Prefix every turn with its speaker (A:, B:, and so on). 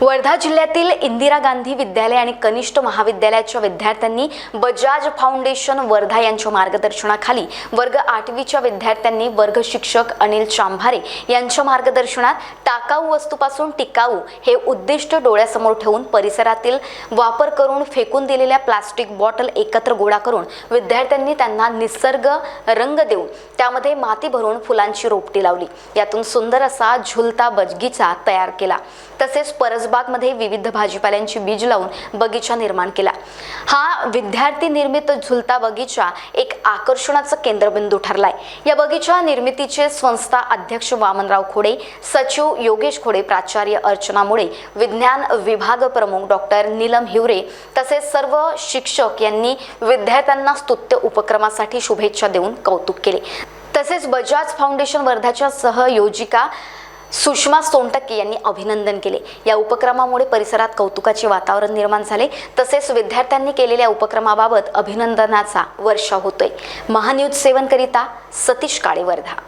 A: वर्धा जिल्ह्यातील इंदिरा गांधी विद्यालय आणि कनिष्ठ महाविद्यालयाच्या विद्यार्थ्यांनी बजाज फाउंडेशन वर्धा यांच्या मार्गदर्शनाखाली वर्ग 8वीच्या विद्यार्थ्यांनी वर्ग शिक्षक अनिल चांभारे यांच्या मार्गदर्शनात टाकाऊ वस्तूपासून टिकाऊ हे उद्दिष्ट डोळ्यासमोर ठेवून परिसरातील वापर करून फेकून दिलेल्या प्लास्टिक बॉटल एकत्र गोळा करून विद्यार्थ्यांनी त्यांना निसर्ग रंग देऊन त्यामध्ये माती भरून फुलांची रोपटी लावली। यातून सुंदर असा झुलता बगीचा तयार केला। तसेच परसबागमध्ये विविध भाजीपाल्यांची बीज लावून बगीचा निर्माण केला। हा विद्यार्थी निर्मित झुलता बगीचा एक आकर्षणाचा केंद्रबिंदू ठरलाय। या बगीचा निर्मितीचे संस्था अध्यक्ष वामनराव खोडे, सचिव योगेश खोडे, प्राचार्य अर्चना मुळे, विज्ञान विभाग प्रमुख डॉक्टर नीलम हिवरे तसेच सर्व शिक्षक यांनी विद्यार्थ्यांना स्तुत्य उपक्रमासाठी शुभेच्छा देऊन कौतुक केले। तसेच बजाज फाउंडेशन वर्धाच्या सहयोजिका सुषमा सोनटक्के यांनी अभिनंदन केले। या उपक्रमामुळे परिसरात कौतुकाचे वातावरण निर्माण झाले। तसेच विद्यार्थ्यांनी केलेल्या उपक्रमाबाबत अभिनंदनाचा वर्षाव होतोय। महान्यूज 7 करिता सतीश काळे, वर्धा।